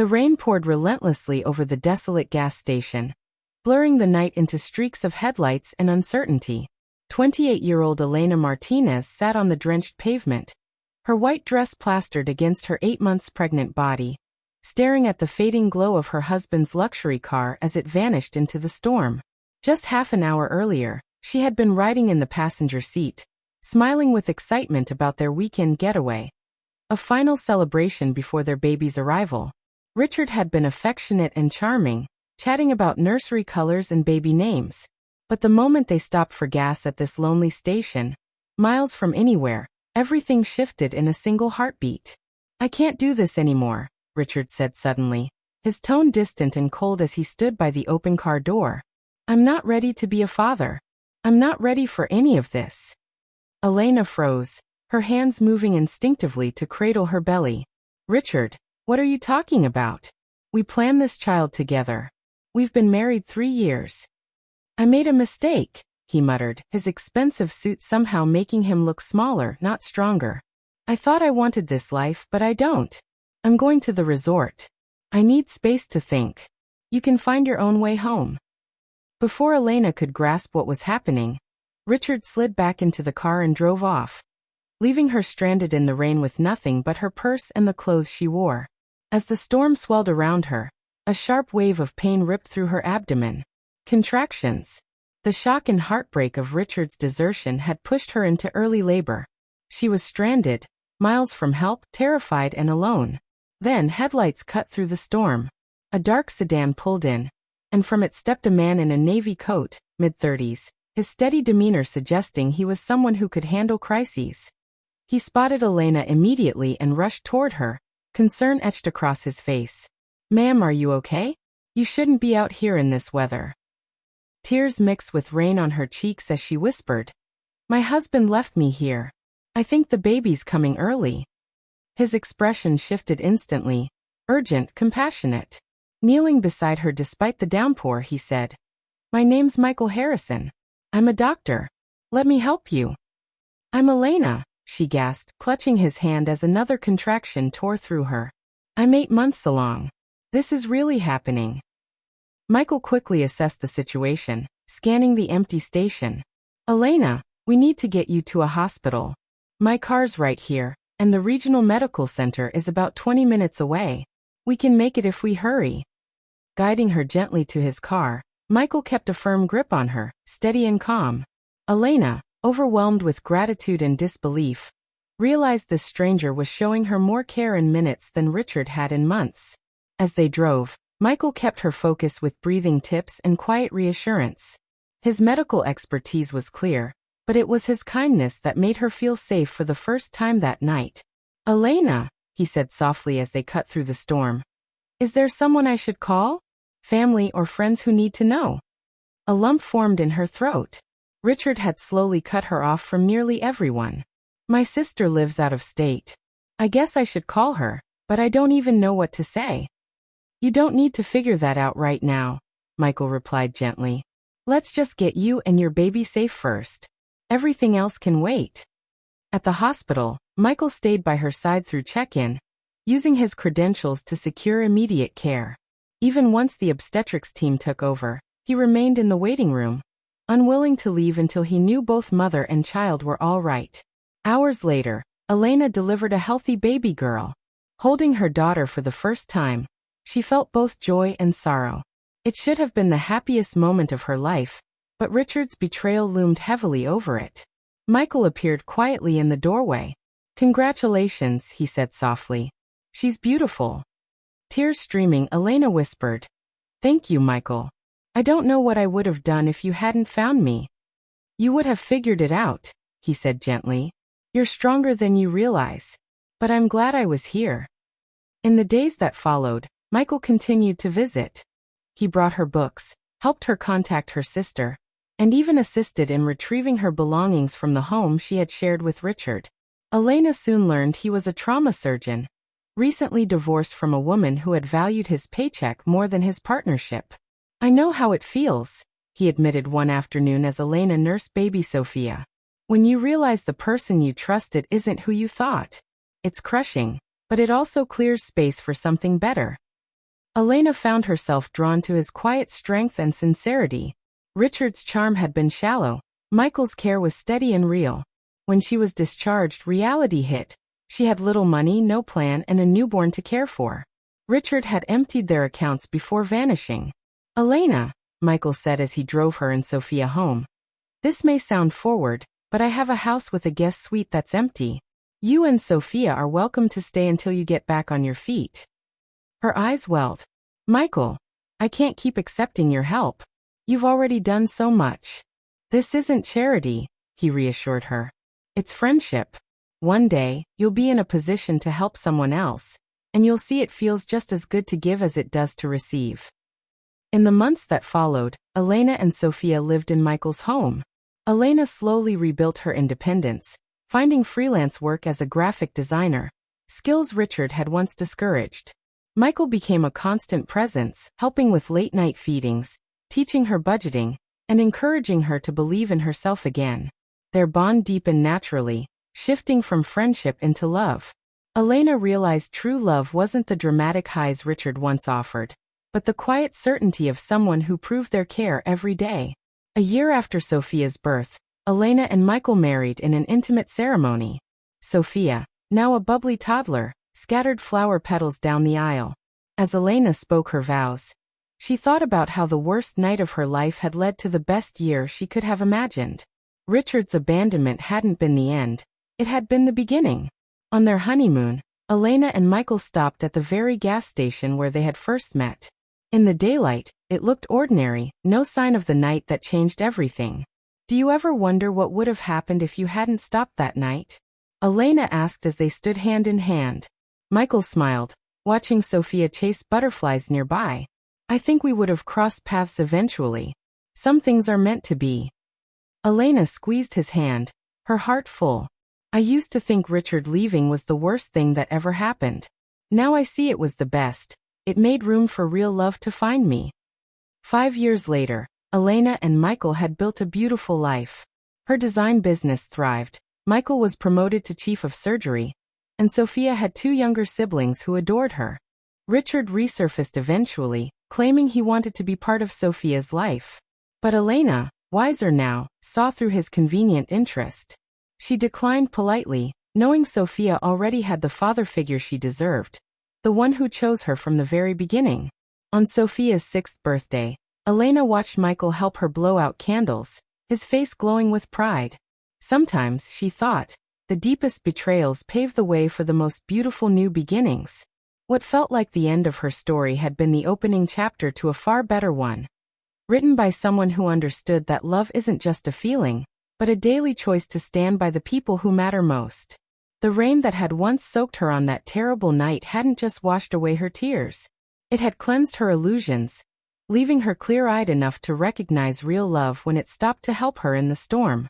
The rain poured relentlessly over the desolate gas station, blurring the night into streaks of headlights and uncertainty. 28-year-old Elena Martinez sat on the drenched pavement, her white dress plastered against her 8 months pregnant body, staring at the fading glow of her husband's luxury car as it vanished into the storm. Just half an hour earlier, she had been riding in the passenger seat, smiling with excitement about their weekend getaway, a final celebration before their baby's arrival. Richard had been affectionate and charming, chatting about nursery colors and baby names. But the moment they stopped for gas at this lonely station, miles from anywhere, everything shifted in a single heartbeat. "I can't do this anymore," Richard said suddenly, his tone distant and cold as he stood by the open car door. "I'm not ready to be a father. I'm not ready for any of this." Elena froze, her hands moving instinctively to cradle her belly. "Richard, what are you talking about? We planned this child together. We've been married 3 years." "I made a mistake," he muttered, his expensive suit somehow making him look smaller, not stronger. "I thought I wanted this life, but I don't. I'm going to the resort. I need space to think. You can find your own way home." Before Elena could grasp what was happening, Richard slid back into the car and drove off, leaving her stranded in the rain with nothing but her purse and the clothes she wore. As the storm swelled around her, a sharp wave of pain ripped through her abdomen. Contractions. The shock and heartbreak of Richard's desertion had pushed her into early labor. She was stranded, miles from help, terrified and alone. Then headlights cut through the storm. A dark sedan pulled in, and from it stepped a man in a navy coat, mid-30s, his steady demeanor suggesting he was someone who could handle crises. He spotted Elena immediately and rushed toward her, concern etched across his face. "Ma'am, are you okay? You shouldn't be out here in this weather." Tears mixed with rain on her cheeks as she whispered, "My husband left me here. I think the baby's coming early." His expression shifted instantly, urgent, compassionate. Kneeling beside her despite the downpour, he said, "My name's Michael Harrison. I'm a doctor. Let me help you." "I'm Elena," she gasped, clutching his hand as another contraction tore through her. "I'm 8 months along. This is really happening." Michael quickly assessed the situation, scanning the empty station. "Elena, we need to get you to a hospital. My car's right here, and the regional medical center is about 20 minutes away. We can make it if we hurry." Guiding her gently to his car, Michael kept a firm grip on her, steady and calm. Elena, overwhelmed with gratitude and disbelief, realized this stranger was showing her more care in minutes than Richard had in months. As they drove, Michael kept her focus with breathing tips and quiet reassurance. His medical expertise was clear, but it was his kindness that made her feel safe for the first time that night. "Elena," he said softly as they cut through the storm, "is there someone I should call? Family or friends who need to know?" A lump formed in her throat. Richard had slowly cut her off from nearly everyone. "My sister lives out of state. I guess I should call her, but I don't even know what to say." "You don't need to figure that out right now," Michael replied gently. "Let's just get you and your baby safe first. Everything else can wait." At the hospital, Michael stayed by her side through check-in, using his credentials to secure immediate care. Even once the obstetrics team took over, he remained in the waiting room, unwilling to leave until he knew both mother and child were all right. Hours later, Elena delivered a healthy baby girl. Holding her daughter for the first time, she felt both joy and sorrow. It should have been the happiest moment of her life, but Richard's betrayal loomed heavily over it. Michael appeared quietly in the doorway. "Congratulations," he said softly. "She's beautiful." Tears streaming, Elena whispered, "Thank you, Michael. I don't know what I would have done if you hadn't found me." "You would have figured it out," he said gently. "You're stronger than you realize. But I'm glad I was here." In the days that followed, Michael continued to visit. He brought her books, helped her contact her sister, and even assisted in retrieving her belongings from the home she had shared with Richard. Elena soon learned he was a trauma surgeon, recently divorced from a woman who had valued his paycheck more than his partnership. "I know how it feels," he admitted one afternoon as Elena nursed baby Sophia. "When you realize the person you trusted isn't who you thought. It's crushing, but it also clears space for something better." Elena found herself drawn to his quiet strength and sincerity. Richard's charm had been shallow. Michael's care was steady and real. When she was discharged, reality hit. She had little money, no plan, and a newborn to care for. Richard had emptied their accounts before vanishing. "Elena," Michael said as he drove her and Sophia home. "This may sound forward, but I have a house with a guest suite that's empty. You and Sophia are welcome to stay until you get back on your feet." Her eyes welled. "Michael, I can't keep accepting your help. You've already done so much." "This isn't charity," he reassured her. "It's friendship. One day, you'll be in a position to help someone else, and you'll see it feels just as good to give as it does to receive." In the months that followed, Elena and Sophia lived in Michael's home. Elena slowly rebuilt her independence, finding freelance work as a graphic designer, skills Richard had once discouraged. Michael became a constant presence, helping with late-night feedings, teaching her budgeting, and encouraging her to believe in herself again. Their bond deepened naturally, shifting from friendship into love. Elena realized true love wasn't the dramatic highs Richard once offered, but the quiet certainty of someone who proved their care every day. A year after Sophia's birth, Elena and Michael married in an intimate ceremony. Sophia, now a bubbly toddler, scattered flower petals down the aisle. As Elena spoke her vows, she thought about how the worst night of her life had led to the best year she could have imagined. Richard's abandonment hadn't been the end, it had been the beginning. On their honeymoon, Elena and Michael stopped at the very gas station where they had first met. In the daylight, it looked ordinary, no sign of the night that changed everything. "Do you ever wonder what would have happened if you hadn't stopped that night?" Elena asked as they stood hand in hand. Michael smiled, watching Sophia chase butterflies nearby. "I think we would have crossed paths eventually. Some things are meant to be." Elena squeezed his hand, her heart full. "I used to think Richard leaving was the worst thing that ever happened. Now I see it was the best. It made room for real love to find me." 5 years later, Elena and Michael had built a beautiful life. Her design business thrived. Michael was promoted to chief of surgery, and Sophia had 2 younger siblings who adored her. Richard resurfaced eventually, claiming he wanted to be part of Sophia's life. But Elena, wiser now, saw through his convenient interest. She declined politely, knowing Sophia already had the father figure she deserved, the one who chose her from the very beginning. On Sophia's 6th birthday, Elena watched Michael help her blow out candles, his face glowing with pride. Sometimes, she thought, the deepest betrayals pave the way for the most beautiful new beginnings. What felt like the end of her story had been the opening chapter to a far better one. Written by someone who understood that love isn't just a feeling, but a daily choice to stand by the people who matter most. The rain that had once soaked her on that terrible night hadn't just washed away her tears. It had cleansed her illusions, leaving her clear-eyed enough to recognize real love when it stopped to help her in the storm.